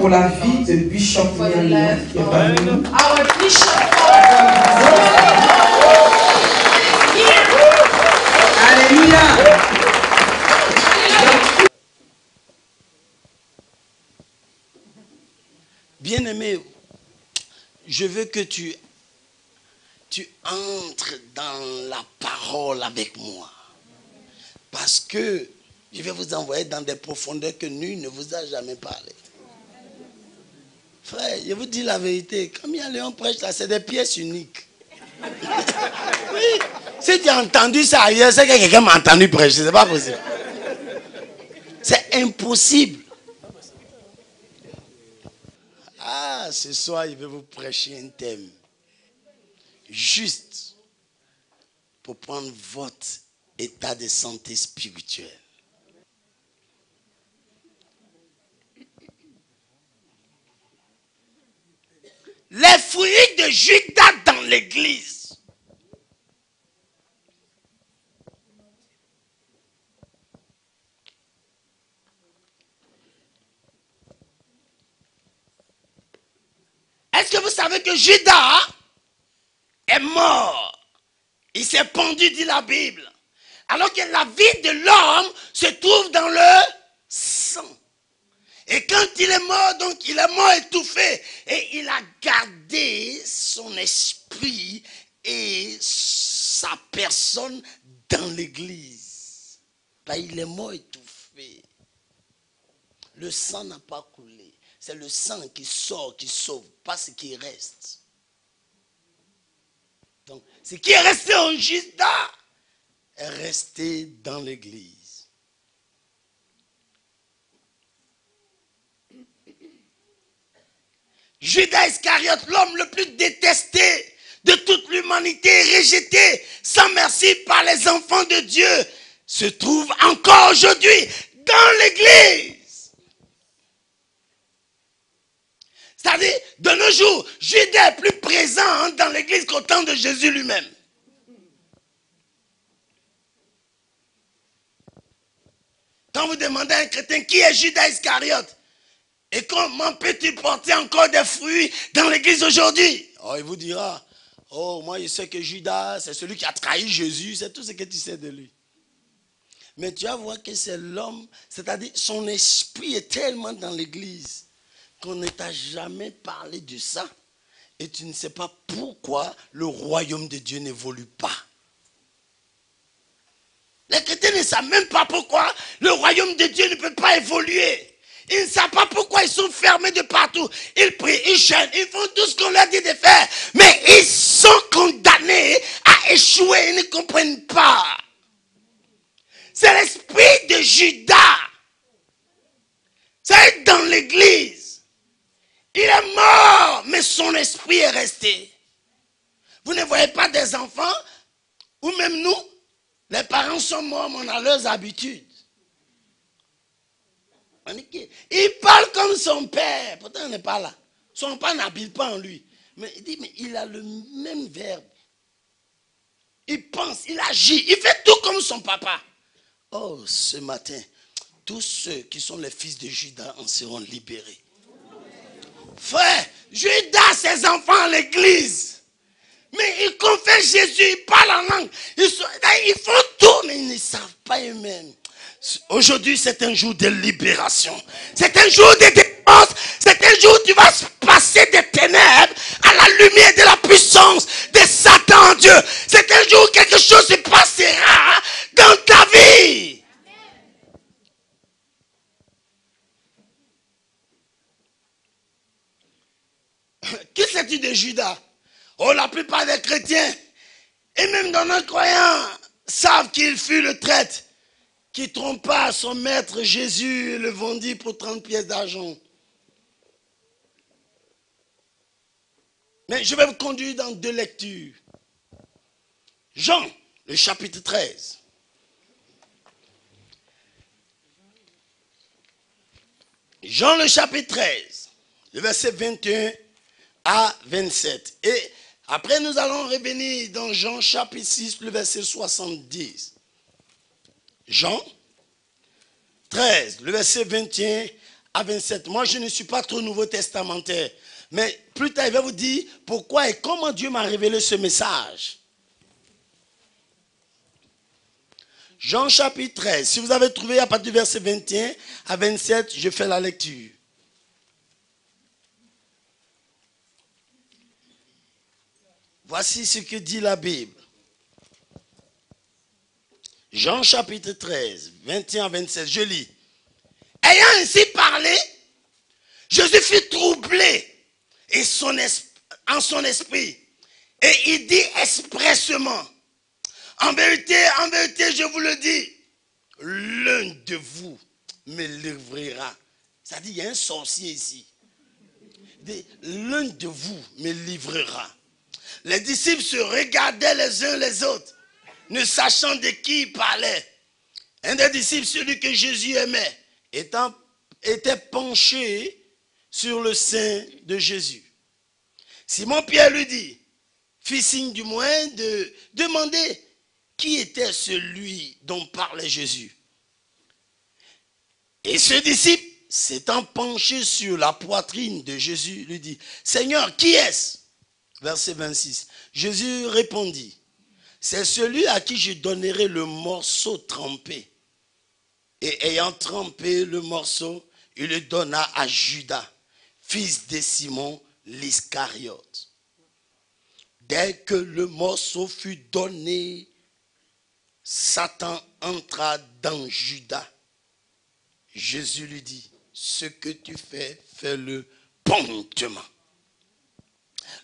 pour la vie de Bishop Myalian qui est parmi nous. Our bishop. Alléluia. Bien-aimé, je veux que tu entres dans la parole avec moi. Parce que je vais vous envoyer dans des profondeurs que nul ne vous a jamais parlé. Frère, je vous dis la vérité. Quand Myalian prêche là, c'est des pièces uniques. Oui. Si tu as entendu ça ailleurs, c'est que quelqu'un m'a entendu prêcher. C'est pas possible. C'est impossible. Ah, ce soir, il veut vous prêcher un thème. Juste pour prendre votre état de santé spirituelle. Les fruits de Judas dans l'église. Est-ce que vous savez que Judas est mort? Il s'est pendu, dit la Bible. Alors que la vie de l'homme se trouve dans le sang. Et quand il est mort, donc il est mort étouffé. Et il a gardé son esprit et sa personne dans l'église. Là, il est mort étouffé. Le sang n'a pas coulé. C'est le sang qui sort, qui sauve, pas ce qui reste. Donc, ce qui est resté en Judas est resté dans l'église. Judas Iscariote, l'homme le plus détesté de toute l'humanité, rejeté sans merci par les enfants de Dieu, se trouve encore aujourd'hui dans l'église. C'est-à-dire, de nos jours, Judas est plus présent dans l'église qu'au temps de Jésus lui-même. Quand vous demandez à un chrétien qui est Judas Iscariote, et comment peut-il porter encore des fruits dans l'église aujourd'hui? Oh, il vous dira, oh, moi je sais que Judas, c'est celui qui a trahi Jésus, c'est tout ce que tu sais de lui. Mais tu vas voir que c'est l'homme, c'est-à-dire son esprit est tellement dans l'église qu'on ne t'a jamais parlé de ça. Et tu ne sais pas pourquoi le royaume de Dieu n'évolue pas. Les chrétiens ne savent même pas pourquoi le royaume de Dieu ne peut pas évoluer. Ils ne savent pas pourquoi ils sont fermés de partout. Ils prient, ils jeûnent, ils font tout ce qu'on leur dit de faire. Mais ils sont condamnés à échouer. Ils ne comprennent pas. C'est l'esprit de Judas. C'est dans l'église. Il est mort, mais son esprit est resté. Vous ne voyez pas des enfants, ou même nous, les parents sont morts, mais on a leurs habitudes. Il parle comme son père. Pourtant, il n'est pas là. Son père n'habite pas en lui. Mais il dit, mais il a le même verbe. Il pense, il agit, il fait tout comme son papa. Oh, ce matin, tous ceux qui sont les fils de Judas en seront libérés. Frère, Judas, ses enfants à l'église. Mais ils confessent Jésus, ils parlent en langue. Ils font tout, mais ils ne savent pas eux-mêmes. Aujourd'hui, c'est un jour de libération. C'est un jour de délivrance. C'est un jour où tu vas passer des ténèbres à la lumière de la puissance de Satan en Dieu. C'est un jour où quelque chose se passera dans ta vie. Qui c'est-il de Judas? Oh, la plupart des chrétiens, et même dans nos croyants, savent qu'il fut le traître qui trompa son maître Jésus et le vendit pour 30 pièces d'argent. Mais je vais vous conduire dans 2 lectures. Jean, le chapitre 13. Jean, le chapitre 13, le verset 21 à 27. Et après, nous allons revenir dans Jean, chapitre 6, le verset 70. Jean 13, le verset 21 à 27. Moi, je ne suis pas trop nouveau testamentaire. Mais plus tard, il va vous dire pourquoi et comment Dieu m'a révélé ce message. Jean chapitre 13. Si vous avez trouvé à partir du verset 21 à 27, je fais la lecture. Voici ce que dit la Bible. Jean chapitre 13, 21 à 27, je lis. Ayant ainsi parlé, Jésus fut troublé en son esprit. Et il dit expressement, en vérité, je vous le dis, l'un de vous me livrera. C'est-à-dire, il y a un sorcier ici. L'un de vous me livrera. Les disciples se regardaient les uns les autres, ne sachant de qui il parlait. Un des disciples, celui que Jésus aimait, était penché sur le sein de Jésus. Simon-Pierre lui dit, fit signe du moins de demander qui était celui dont parlait Jésus. Et ce disciple, s'étant penché sur la poitrine de Jésus, lui dit, Seigneur, qui est-ce? Verset 26. Jésus répondit, c'est celui à qui je donnerai le morceau trempé. Et ayant trempé le morceau, il le donna à Judas, fils de Simon l'Iscariote. Dès que le morceau fut donné, Satan entra dans Judas. Jésus lui dit, ce que tu fais, fais-le promptement.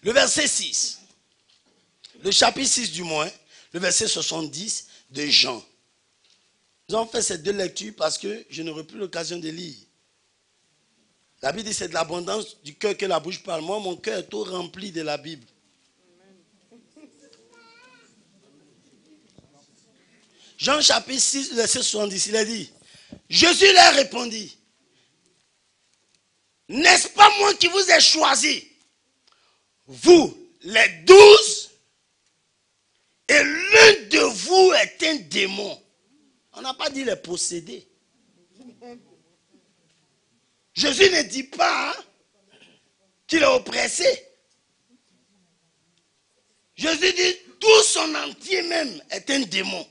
Le verset 6, le chapitre 6 du moins, le verset 70 de Jean. Nous avons fait ces deux lectures parce que je n'aurai plus l'occasion de lire. La Bible dit c'est de l'abondance du cœur que la bouche parle. Moi, mon cœur est tout rempli de la Bible. Jean chapitre 6, verset 70, il a dit, Jésus leur répondit, n'est-ce pas moi qui vous ai choisi, vous, les 12, et l'un de vous est un démon. On n'a pas dit les possédés. Jésus ne dit pas qu'il est oppressé. Jésus dit tout son entier même est un démon.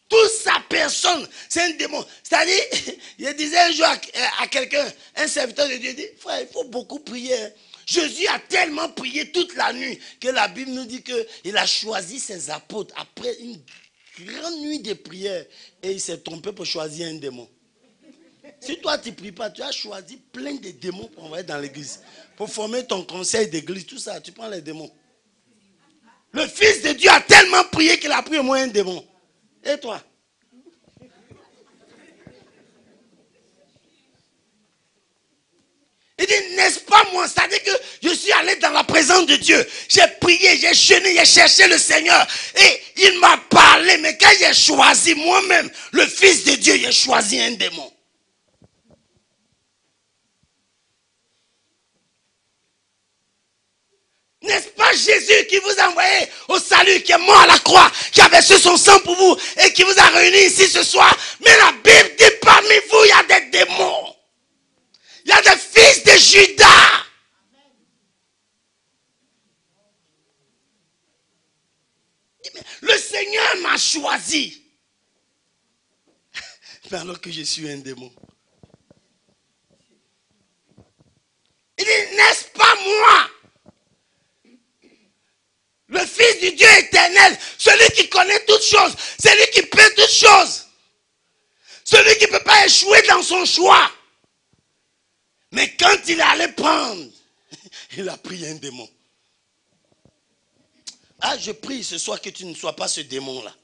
Toute sa personne, c'est un démon. C'est-à-dire, je disais un jour à quelqu'un, un serviteur de Dieu, il dit, frère, il faut beaucoup prier. Jésus a tellement prié toute la nuit que la Bible nous dit qu'il a choisi ses apôtres après une grande nuit de prière et il s'est trompé pour choisir un démon. Si toi tu ne pries pas, tu as choisi plein de démons pour envoyer dans l'église. Pour former ton conseil d'église, tout ça, tu prends les démons. Le Fils de Dieu a tellement prié qu'il a pris au moins un démon. Et toi? Il dit, n'est-ce pas moi? C'est-à-dire que je suis allé dans la présence de Dieu. J'ai prié, j'ai jeûné, j'ai cherché le Seigneur. Et il m'a parlé. Mais quand j'ai choisi moi-même, le Fils de Dieu, j'ai choisi un démon. N'est-ce pas Jésus qui vous a envoyé au salut, qui est mort à la croix, qui a versé son sang pour vous et qui vous a réunis ici ce soir? Mais la Bible dit parmi vous, il y a des démons. Il y a des fils de Judas. Le Seigneur m'a choisi. Mais alors que je suis un démon. Il dit, n'est-ce pas moi? Le Fils du Dieu éternel, celui qui connaît toutes choses, celui qui peut toutes choses, celui qui ne peut pas échouer dans son choix. Mais quand il allait prendre, il a pris un démon. Ah, je prie ce soir que tu ne sois pas ce démon-là.